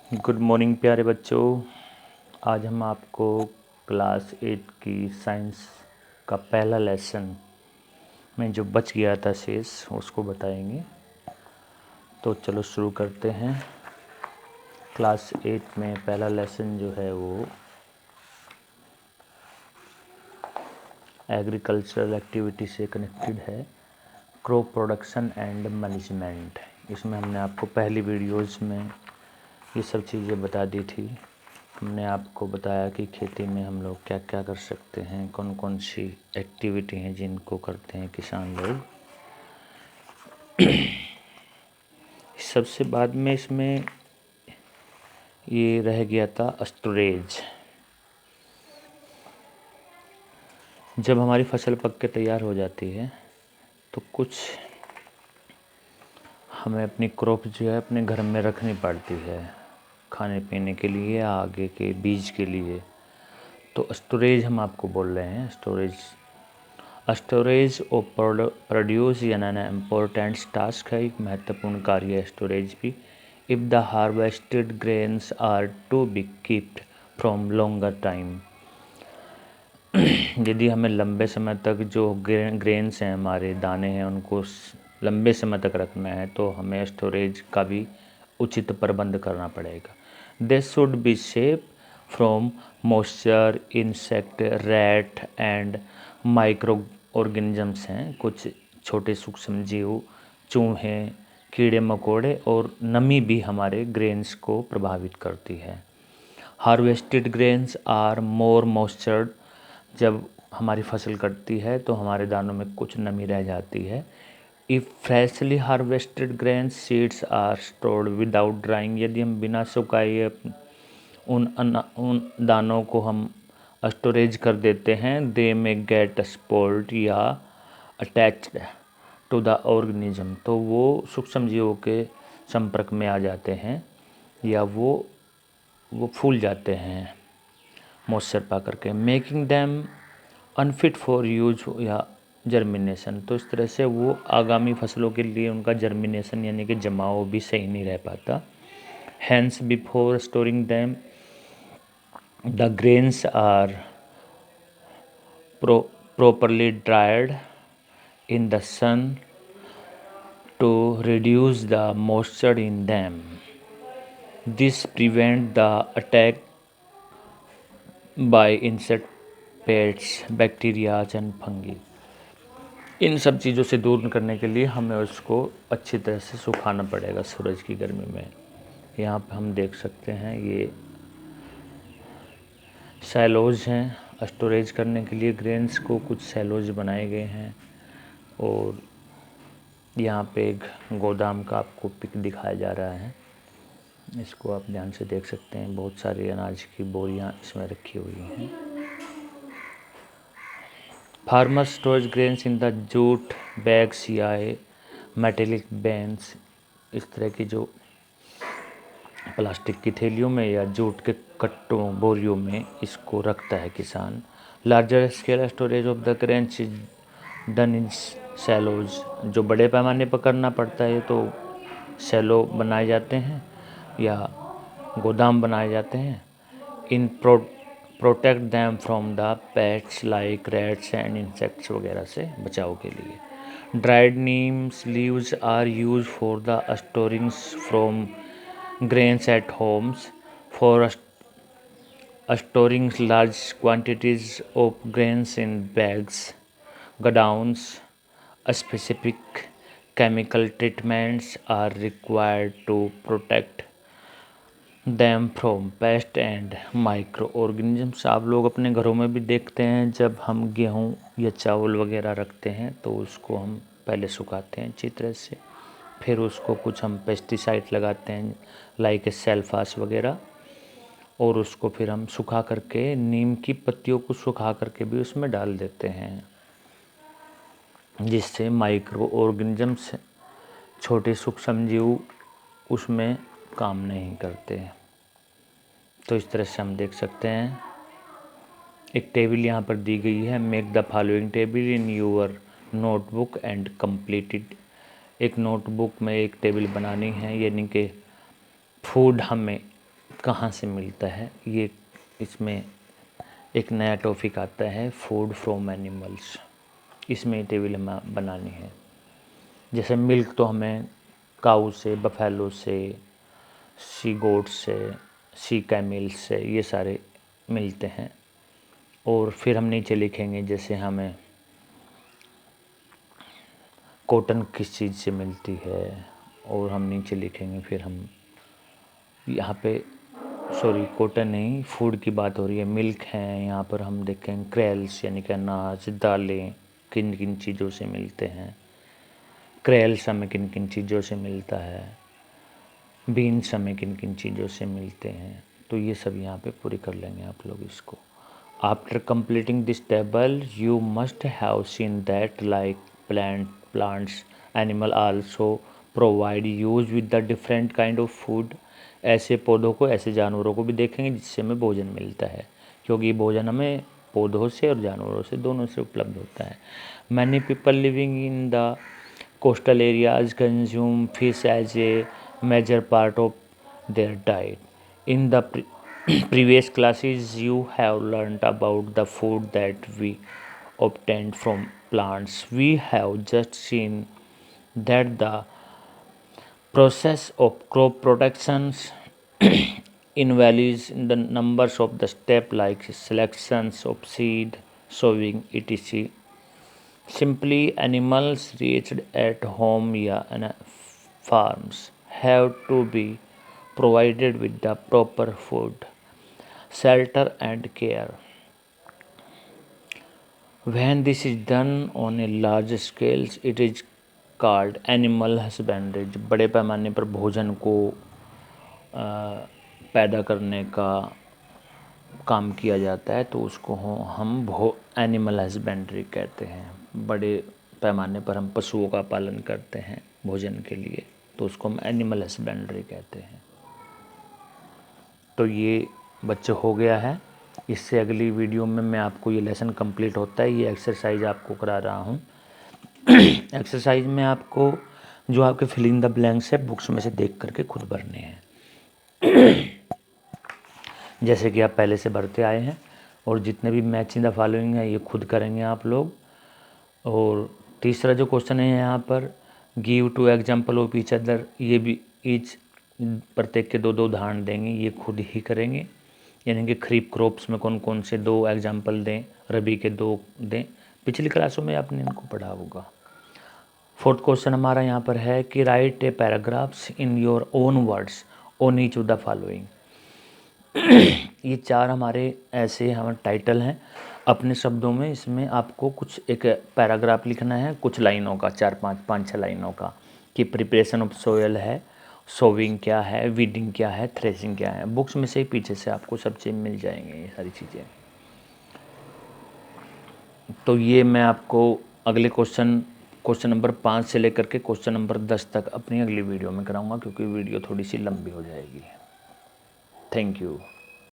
Good morning प्यारे बच्चों। आज हम आपको क्लास 8 की साइंस का पहला लेसन में जो बच गया था शेष उसको बताएंगे। तो चलो शुरू करते हैं। क्लास 8 में पहला लेसन जो है वो एग्रीकल्चरल एक्टिविटी से कनेक्टेड है, क्रॉप प्रोडक्शन एंड मैनेजमेंट। इसमें हमने आपको पहली वीडियोज़ में ये सब चीज़ें बता दी थी। हमने आपको बताया कि खेती में हम लोग क्या क्या कर सकते हैं, कौन कौन सी एक्टिविटी हैं जिनको करते हैं किसान लोग। सबसे बाद में इसमें ये रह गया था स्टोरेज। जब हमारी फसल पक के तैयार हो जाती है तो कुछ हमें अपनी क्रॉप जो है अपने घर में रखनी पड़ती है, खाने पीने के लिए, आगे के बीज के लिए। तो स्टोरेज हम आपको बोल रहे हैं। स्टोरेज ऑफ प्रोड्यूस यानी इम्पोर्टेंट टास्क है, एक महत्वपूर्ण कार्य है स्टोरेज भी। If the harvested grains are to be keeped from longer time, यदि हमें लंबे समय तक जो ग्रेन्स हैं, हमारे दाने हैं, उनको लंबे समय तक रखना है तो हमें स्टोरेज का भी उचित प्रबंध करना पड़ेगा। This should be safe from moisture, insect, rat and micro organisms हैं, कुछ छोटे सूक्ष्म जीव, चूहे, कीड़े मकोड़े और नमी भी हमारे ग्रेन्स को प्रभावित करती है। हार्वेस्टेड ग्रेन्स आर मोर मॉइस्चर्ड, जब हमारी फसल कटती है तो हमारे दानों में कुछ नमी रह जाती है। If freshly harvested grains seeds are stored without drying, यदि हम बिना सुखाए उन दानों को हम स्टोरेज कर देते हैं, दे में गेट स्पॉइल्ड या अटैच्ड टू द ऑर्गेनिज्म, तो वो सूक्ष्म जीवों के संपर्क में आ जाते हैं या वो फूल जाते हैं मॉइस्चर पा करके, making them unfit for use या जर्मिनेशन। तो इस तरह से वो आगामी फसलों के लिए उनका जर्मिनेशन यानी कि जमाव भी सही नहीं रह पाता। Hence before storing them the grains are properly dried in the sun to reduce the moisture in them. This prevent the attack by insect pests, bacteria and fungi. इन सब चीज़ों से दूर करने के लिए हमें उसको अच्छी तरह से सुखाना पड़ेगा सूरज की गर्मी में। यहाँ पे हम देख सकते हैं ये सैलोज हैं। स्टोरेज करने के लिए ग्रेन्स को कुछ सैलोज बनाए गए हैं और यहाँ पे एक गोदाम का आपको पिक दिखाया जा रहा है। इसको आप ध्यान से देख सकते हैं, बहुत सारी अनाज की बोरियां इसमें रखी हुई हैं। Farmer storage grains in the jute bags या मेटेलिक बैन्स, इस तरह की जो प्लास्टिक की थैलियों में या जूट के कट्टों बोरियों में इसको रखता है किसान। Larger scale storage of the grains is done in cellos, जो बड़े पैमाने पर करना पड़ता है तो सैलो बनाए जाते हैं या गोदाम बनाए जाते हैं। इन protect them from the pests like rats and insects वगैरह से बचाव के लिए। Dried neems leaves are use for the storings from grains at homes. For storing large quantities of grains in bags, godowns, specific chemical treatments are required to protect them from pests and microorganisms। आप लोग अपने घरों में भी देखते हैं, जब हम गेहूँ या चावल वगैरह रखते हैं तो उसको हम पहले सुखाते हैं अच्छी तरह से, फिर उसको कुछ हम पेस्टिसाइड लगाते हैं लाइक सेल्फास वगैरह, और उसको फिर हम सुखा करके नीम की पत्तियों को सुखा करके भी उसमें डाल देते हैं, जिससे माइक्रो ऑर्गेनिजम्स, छोटे सूक्ष्म जीव उसमें काम नहीं करते। तो इस तरह से हम देख सकते हैं। एक टेबल यहाँ पर दी गई है, make the following table in your notebook and completed. एक नोटबुक में एक टेबल बनानी है, यानी कि फूड हमें कहाँ से मिलता है, ये इसमें एक नया टॉपिक आता है, फूड फ्रॉम एनिमल्स। इसमें टेबल हमें बनानी है। जैसे मिल्क तो हमें काऊ से, बफेलो से, सी गोट से, सी कैमल से, ये सारे मिलते हैं। और फिर हम नीचे लिखेंगे जैसे हमें कॉटन किस चीज़ से मिलती है, और हम नीचे लिखेंगे फिर हम यहाँ पे, सॉरी कॉटन नहीं, फूड की बात हो रही है, मिल्क है। यहाँ पर हम देखेंगे क्रैल्स यानी कि अनाज, दालें किन किन चीज़ों से मिलते हैं, क्रैल्स हमें किन किन चीज़ों से मिलता है, बीन्स हमें किन किन चीज़ों से मिलते हैं। तो ये सब यहाँ पे पूरी कर लेंगे आप लोग इसको। After completing this table you must have seen that like plants animal also provide use with the different kind of food. ऐसे पौधों को, ऐसे जानवरों को भी देखेंगे जिससे हमें भोजन मिलता है, क्योंकि भोजन हमें पौधों से और जानवरों से, दोनों से उपलब्ध होता है। Many people living in the coastal areas consume fish as a major part of their diet. In the previous classes, you have learned about the food that we obtained from plants. We have just seen that the process of crop protections involves in the numbers of the step like selections of seed, sowing, etc. Simply, animals raised at home and farms have to be provided with the proper food, shelter, and care. When this is done on a large scale, it is called animal husbandry. जब बड़े पैमाने पर भोजन को पैदा करने का काम किया जाता है तो उसको हम एनिमल हस्बेंड्री कहते हैं। बड़े पैमाने पर हम पशुओं का पालन करते हैं भोजन के लिए, तो उसको हम एनिमल हस्बेंड्री कहते हैं। तो ये बच्चे हो गया है। इससे अगली वीडियो में मैं आपको ये लेसन कंप्लीट होता है, ये एक्सरसाइज आपको करा रहा हूँ। एक्सरसाइज में आपको जो आपके फिलिंग द ब्लैंक्स है बुक्स में से देख करके खुद भरने हैं। जैसे कि आप पहले से भरते आए हैं, और जितने भी मैचिंग द फॉलोइंग है ये खुद करेंगे आप लोग। और तीसरा जो क्वेश्चन है यहाँ पर, give two example of each other, ये भी ईच प्रत्येक के दो दो उदाहरण देंगे, ये खुद ही करेंगे। यानी कि खरीफ क्रॉप्स में कौन कौन से दो एग्जाम्पल दें, रबी के दो दें। पिछली क्लासों में आपने इनको पढ़ा होगा। फोर्थ क्वेश्चन हमारा यहाँ पर है कि right A paragraphs in your own words on each of the following. ये चार हमारे ऐसे हमारे टाइटल हैं अपने शब्दों में। इसमें आपको कुछ एक पैराग्राफ लिखना है कुछ लाइनों का, 4-5 लाइनों का, कि प्रिपरेशन ऑफ सोयल है, सोविंग क्या है, वीडिंग क्या है, थ्रेसिंग क्या है। बुक्स में से ही पीछे से आपको सब चीज़ मिल जाएंगे ये सारी चीज़ें। तो ये मैं आपको अगले क्वेश्चन नंबर 5 से लेकर के क्वेश्चन नंबर 10 तक अपनी अगली वीडियो में कराऊंगा, क्योंकि वीडियो थोड़ी सी लंबी हो जाएगी। Thank you.